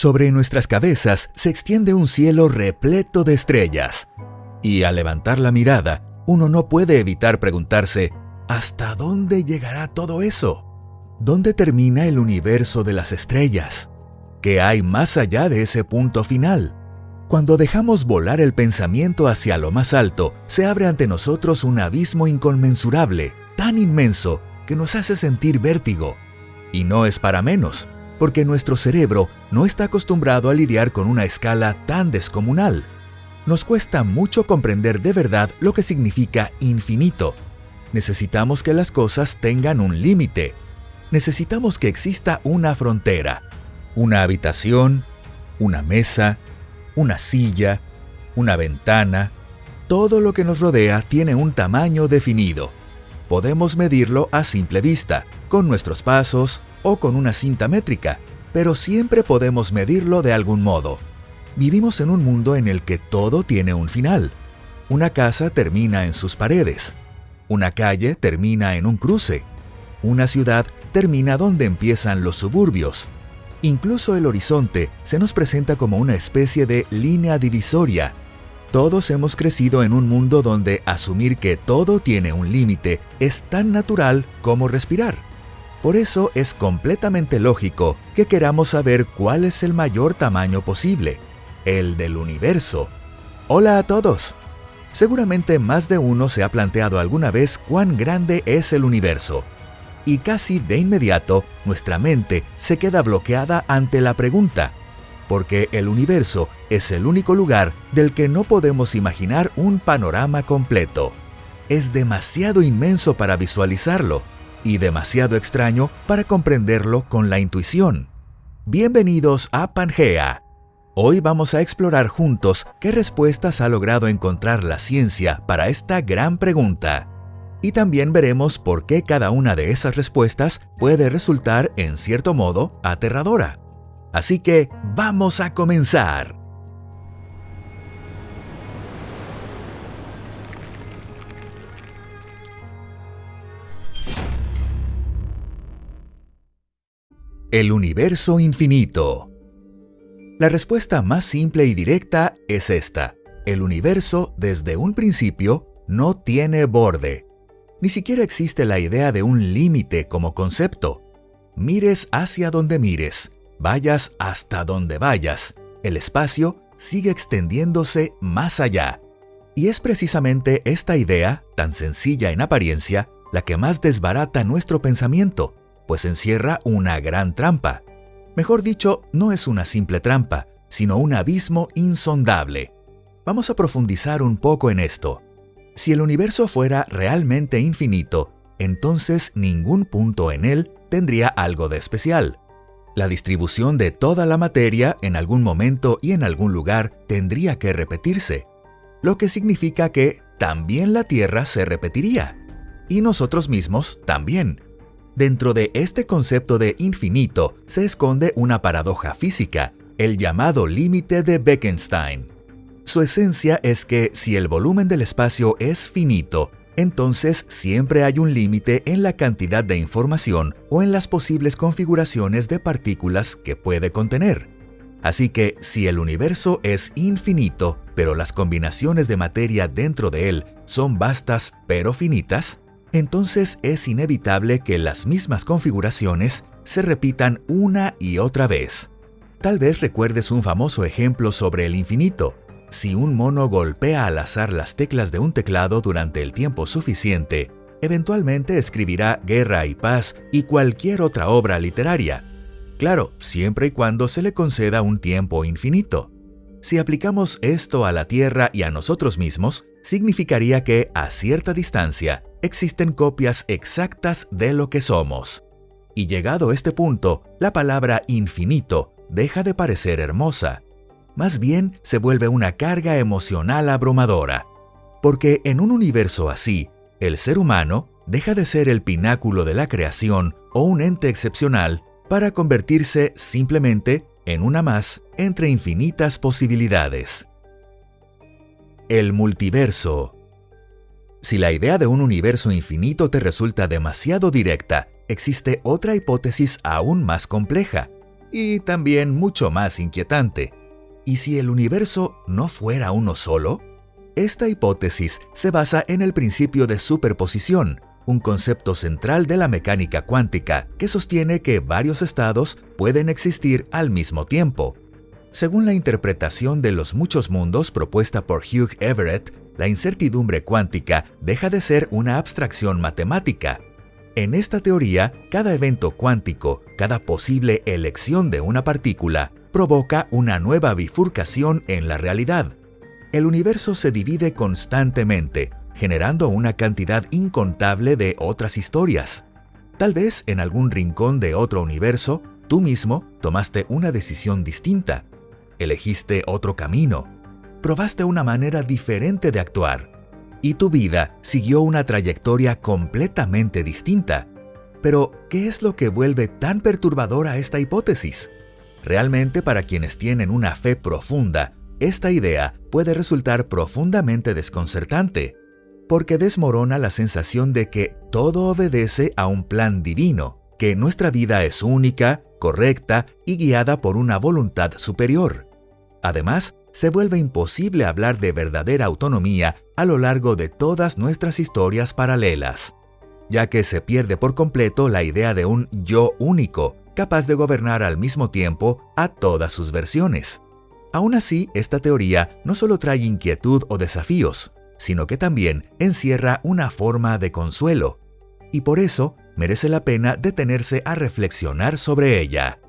Sobre nuestras cabezas se extiende un cielo repleto de estrellas. Y al levantar la mirada, uno no puede evitar preguntarse, ¿hasta dónde llegará todo eso? ¿Dónde termina el universo de las estrellas? ¿Qué hay más allá de ese punto final? Cuando dejamos volar el pensamiento hacia lo más alto, se abre ante nosotros un abismo inconmensurable, tan inmenso que nos hace sentir vértigo. Y no es para menos, porque nuestro cerebro no está acostumbrado a lidiar con una escala tan descomunal. Nos cuesta mucho comprender de verdad lo que significa infinito. Necesitamos que las cosas tengan un límite. Necesitamos que exista una frontera, una habitación, una mesa, una silla, una ventana. Todo lo que nos rodea tiene un tamaño definido. Podemos medirlo a simple vista, con nuestros pasos o con una cinta métrica, pero siempre podemos medirlo de algún modo. Vivimos en un mundo en el que todo tiene un final. Una casa termina en sus paredes. Una calle termina en un cruce. Una ciudad termina donde empiezan los suburbios. Incluso el horizonte se nos presenta como una especie de línea divisoria. Todos hemos crecido en un mundo donde asumir que todo tiene un límite es tan natural como respirar. Por eso es completamente lógico que queramos saber cuál es el mayor tamaño posible, el del universo. Hola a todos. Seguramente más de uno se ha planteado alguna vez cuán grande es el universo. Y casi de inmediato, nuestra mente se queda bloqueada ante la pregunta, porque el universo es el único lugar del que no podemos imaginar un panorama completo. Es demasiado inmenso para visualizarlo y demasiado extraño para comprenderlo con la intuición. Bienvenidos a Pangea. Hoy vamos a explorar juntos qué respuestas ha logrado encontrar la ciencia para esta gran pregunta. Y también veremos por qué cada una de esas respuestas puede resultar, en cierto modo, aterradora. Así que, ¡vamos a comenzar! El universo infinito. La respuesta más simple y directa es esta. El universo, desde un principio, no tiene borde. Ni siquiera existe la idea de un límite como concepto. Mires hacia donde mires, vayas hasta donde vayas, el espacio sigue extendiéndose más allá. Y es precisamente esta idea, tan sencilla en apariencia, la que más desbarata nuestro pensamiento, pues encierra una gran trampa. Mejor dicho, no es una simple trampa, sino un abismo insondable. Vamos a profundizar un poco en esto. Si el universo fuera realmente infinito, entonces ningún punto en él tendría algo de especial. La distribución de toda la materia en algún momento y en algún lugar tendría que repetirse, lo que significa que también la Tierra se repetiría, y nosotros mismos también. Dentro de este concepto de infinito se esconde una paradoja física, el llamado límite de Bekenstein. Su esencia es que si el volumen del espacio es finito, entonces siempre hay un límite en la cantidad de información o en las posibles configuraciones de partículas que puede contener. Así que si el universo es infinito, pero las combinaciones de materia dentro de él son vastas pero finitas, entonces es inevitable que las mismas configuraciones se repitan una y otra vez. Tal vez recuerdes un famoso ejemplo sobre el infinito. Si un mono golpea al azar las teclas de un teclado durante el tiempo suficiente, eventualmente escribirá Guerra y Paz y cualquier otra obra literaria. Claro, siempre y cuando se le conceda un tiempo infinito. Si aplicamos esto a la Tierra y a nosotros mismos, significaría que, a cierta distancia, existen copias exactas de lo que somos. Y llegado a este punto, la palabra infinito deja de parecer hermosa. Más bien se vuelve una carga emocional abrumadora. Porque en un universo así, el ser humano deja de ser el pináculo de la creación o un ente excepcional para convertirse simplemente en una más entre infinitas posibilidades. El multiverso. Si la idea de un universo infinito te resulta demasiado directa, existe otra hipótesis aún más compleja. y también mucho más inquietante. ¿Y si el universo no fuera uno solo? Esta hipótesis se basa en el principio de superposición, un concepto central de la mecánica cuántica que sostiene que varios estados pueden existir al mismo tiempo. Según la interpretación de los muchos mundos propuesta por Hugh Everett, la incertidumbre cuántica deja de ser una abstracción matemática. En esta teoría, cada evento cuántico, cada posible elección de una partícula, provoca una nueva bifurcación en la realidad. El universo se divide constantemente, generando una cantidad incontable de otras historias. Tal vez en algún rincón de otro universo, tú mismo tomaste una decisión distinta. Elegiste otro camino. Probaste una manera diferente de actuar. Y tu vida siguió una trayectoria completamente distinta. Pero, ¿qué es lo que vuelve tan perturbadora esta hipótesis? Realmente, para quienes tienen una fe profunda, esta idea puede resultar profundamente desconcertante, porque desmorona la sensación de que todo obedece a un plan divino, que nuestra vida es única, correcta y guiada por una voluntad superior. Además, se vuelve imposible hablar de verdadera autonomía a lo largo de todas nuestras historias paralelas, ya que se pierde por completo la idea de un yo único, capaz de gobernar al mismo tiempo a todas sus versiones. Aún así, esta teoría no solo trae inquietud o desafíos, sino que también encierra una forma de consuelo, y por eso merece la pena detenerse a reflexionar sobre ella.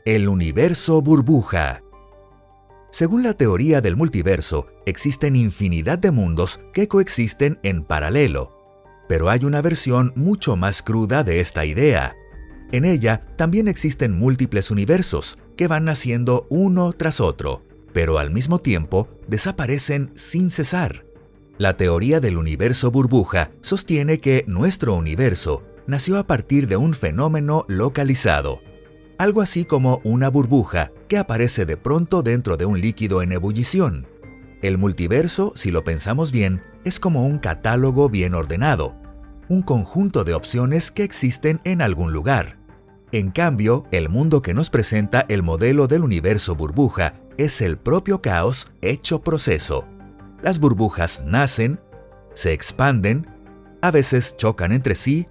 El universo burbuja. Según la teoría del multiverso, existen infinidad de mundos que coexisten en paralelo, pero hay una versión mucho más cruda de esta idea. En ella también existen múltiples universos que van naciendo uno tras otro, pero al mismo tiempo desaparecen sin cesar. La teoría del universo burbuja sostiene que nuestro universo nació a partir de un fenómeno localizado, algo así como una burbuja que aparece de pronto dentro de un líquido en ebullición. El multiverso, si lo pensamos bien, es como un catálogo bien ordenado, un conjunto de opciones que existen en algún lugar. En cambio, el mundo que nos presenta el modelo del universo burbuja es el propio caos hecho proceso. Las burbujas nacen, se expanden, a veces chocan entre sí,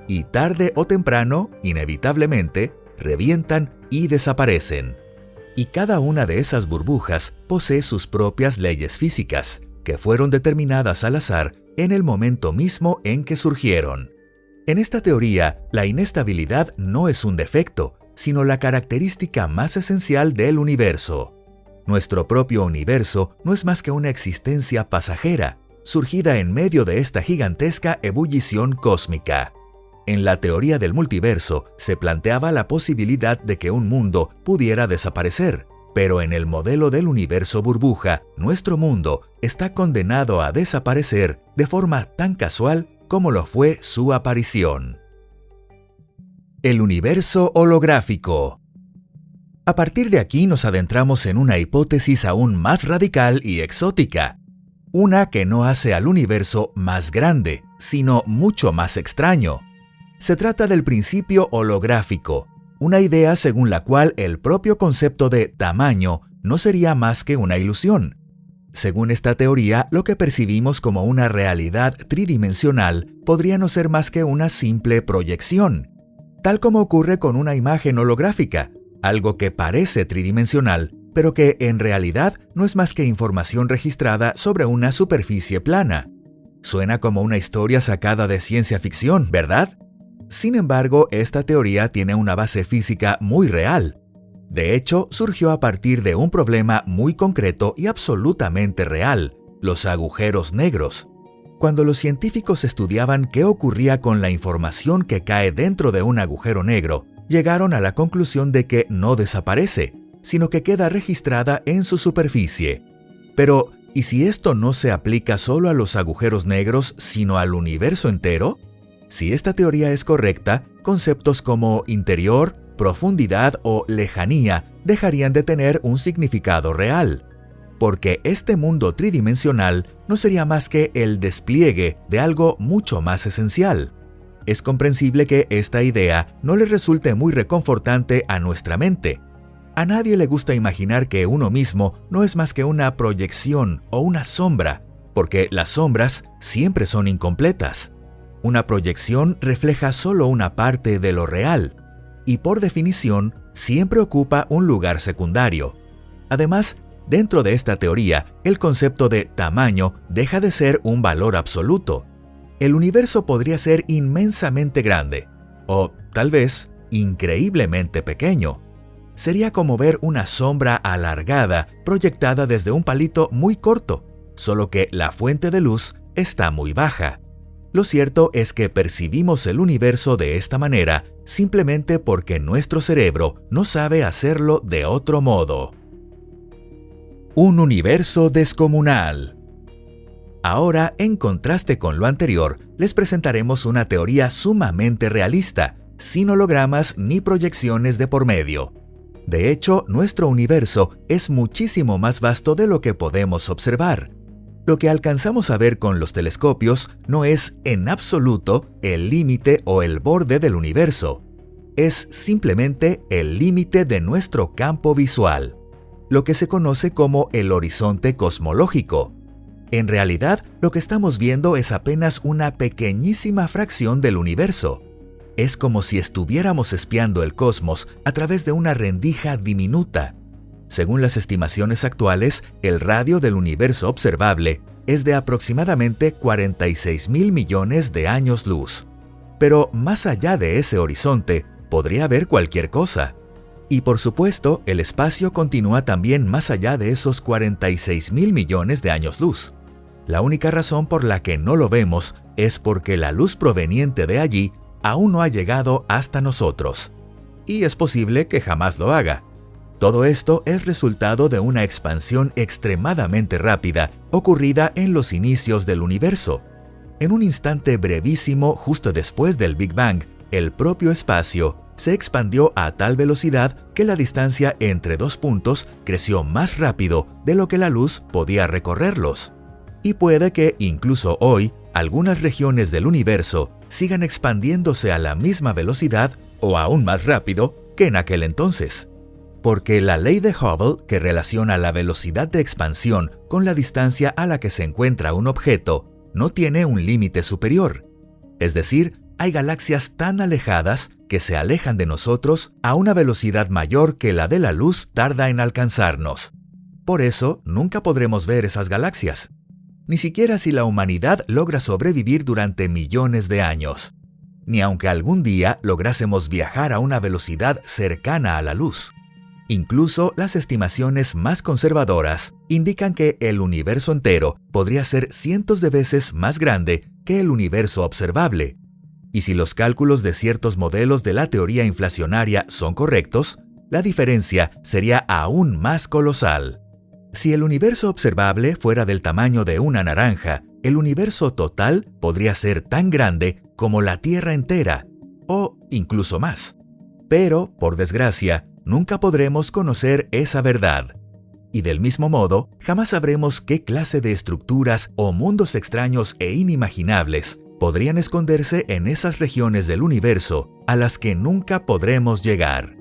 y tarde o temprano, inevitablemente, revientan y desaparecen. Y cada una de esas burbujas posee sus propias leyes físicas, que fueron determinadas al azar en el momento mismo en que surgieron. En esta teoría, la inestabilidad no es un defecto, sino la característica más esencial del universo. Nuestro propio universo no es más que una existencia pasajera, surgida en medio de esta gigantesca ebullición cósmica. En la teoría del multiverso se planteaba la posibilidad de que un mundo pudiera desaparecer, pero en el modelo del universo burbuja, nuestro mundo está condenado a desaparecer de forma tan casual como lo fue su aparición. El universo holográfico. A partir de aquí nos adentramos en una hipótesis aún más radical y exótica, una que no hace al universo más grande, sino mucho más extraño. Se trata del principio holográfico, una idea según la cual el propio concepto de tamaño no sería más que una ilusión. Según esta teoría, lo que percibimos como una realidad tridimensional podría no ser más que una simple proyección, tal como ocurre con una imagen holográfica, algo que parece tridimensional, pero que en realidad no es más que información registrada sobre una superficie plana. Suena como una historia sacada de ciencia ficción, ¿verdad? Sin embargo, esta teoría tiene una base física muy real. De hecho, surgió a partir de un problema muy concreto y absolutamente real: los agujeros negros. Cuando los científicos estudiaban qué ocurría con la información que cae dentro de un agujero negro, llegaron a la conclusión de que no desaparece, sino que queda registrada en su superficie. Pero, ¿y si esto no se aplica solo a los agujeros negros, sino al universo entero? Si esta teoría es correcta, conceptos como interior, profundidad o lejanía dejarían de tener un significado real, porque este mundo tridimensional no sería más que el despliegue de algo mucho más esencial. Es comprensible que esta idea no le resulte muy reconfortante a nuestra mente. A nadie le gusta imaginar que uno mismo no es más que una proyección o una sombra, porque las sombras siempre son incompletas. Una proyección refleja solo una parte de lo real, y por definición siempre ocupa un lugar secundario. Además, dentro de esta teoría, el concepto de tamaño deja de ser un valor absoluto. El universo podría ser inmensamente grande, o tal vez increíblemente pequeño. Sería como ver una sombra alargada proyectada desde un palito muy corto, solo que la fuente de luz está muy baja. Lo cierto es que percibimos el universo de esta manera simplemente porque nuestro cerebro no sabe hacerlo de otro modo. Un universo descomunal. Ahora, en contraste con lo anterior, les presentaremos una teoría sumamente realista, sin hologramas ni proyecciones de por medio. De hecho, nuestro universo es muchísimo más vasto de lo que podemos observar. Lo que alcanzamos a ver con los telescopios no es, en absoluto, el límite o el borde del universo. Es simplemente el límite de nuestro campo visual, lo que se conoce como el horizonte cosmológico. En realidad, lo que estamos viendo es apenas una pequeñísima fracción del universo. Es como si estuviéramos espiando el cosmos a través de una rendija diminuta. Según las estimaciones actuales, el radio del universo observable es de aproximadamente 46.000 millones de años luz. Pero más allá de ese horizonte, podría haber cualquier cosa. Y por supuesto, el espacio continúa también más allá de esos 46.000 millones de años luz. La única razón por la que no lo vemos es porque la luz proveniente de allí aún no ha llegado hasta nosotros. Y es posible que jamás lo haga. Todo esto es resultado de una expansión extremadamente rápida ocurrida en los inicios del universo. En un instante brevísimo justo después del Big Bang, el propio espacio se expandió a tal velocidad que la distancia entre dos puntos creció más rápido de lo que la luz podía recorrerlos. Y puede que incluso hoy algunas regiones del universo sigan expandiéndose a la misma velocidad o aún más rápido que en aquel entonces. Porque la ley de Hubble, que relaciona la velocidad de expansión con la distancia a la que se encuentra un objeto, no tiene un límite superior. Es decir, hay galaxias tan alejadas que se alejan de nosotros a una velocidad mayor que la de la luz tarda en alcanzarnos. Por eso, nunca podremos ver esas galaxias. Ni siquiera si la humanidad logra sobrevivir durante millones de años. Ni aunque algún día lográsemos viajar a una velocidad cercana a la luz. Incluso las estimaciones más conservadoras indican que el universo entero podría ser cientos de veces más grande que el universo observable. Y si los cálculos de ciertos modelos de la teoría inflacionaria son correctos, la diferencia sería aún más colosal. Si el universo observable fuera del tamaño de una naranja, el universo total podría ser tan grande como la Tierra entera, o incluso más. Pero, por desgracia, nunca podremos conocer esa verdad. Y del mismo modo, jamás sabremos qué clase de estructuras o mundos extraños e inimaginables podrían esconderse en esas regiones del universo a las que nunca podremos llegar.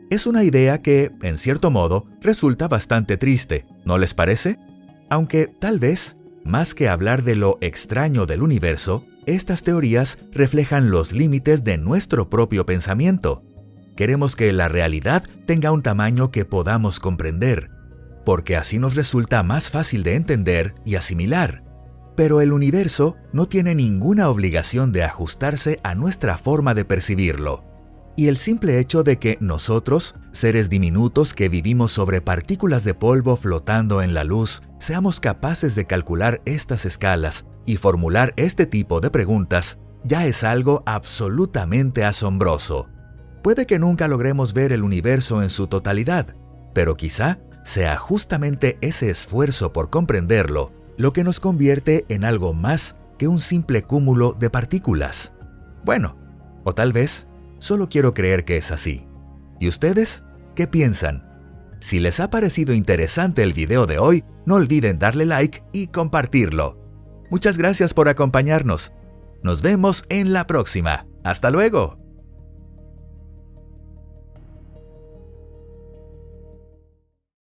Es una idea que, en cierto modo, resulta bastante triste, ¿no les parece? Aunque, tal vez, más que hablar de lo extraño del universo, estas teorías reflejan los límites de nuestro propio pensamiento. Queremos que la realidad tenga un tamaño que podamos comprender, porque así nos resulta más fácil de entender y asimilar. Pero el universo no tiene ninguna obligación de ajustarse a nuestra forma de percibirlo. Y el simple hecho de que nosotros, seres diminutos que vivimos sobre partículas de polvo flotando en la luz, seamos capaces de calcular estas escalas y formular este tipo de preguntas, ya es algo absolutamente asombroso. Puede que nunca logremos ver el universo en su totalidad, pero quizá sea justamente ese esfuerzo por comprenderlo lo que nos convierte en algo más que un simple cúmulo de partículas. Bueno, o tal vez solo quiero creer que es así. ¿Y ustedes? ¿Qué piensan? Si les ha parecido interesante el video de hoy, no olviden darle like y compartirlo. Muchas gracias por acompañarnos. Nos vemos en la próxima. ¡Hasta luego!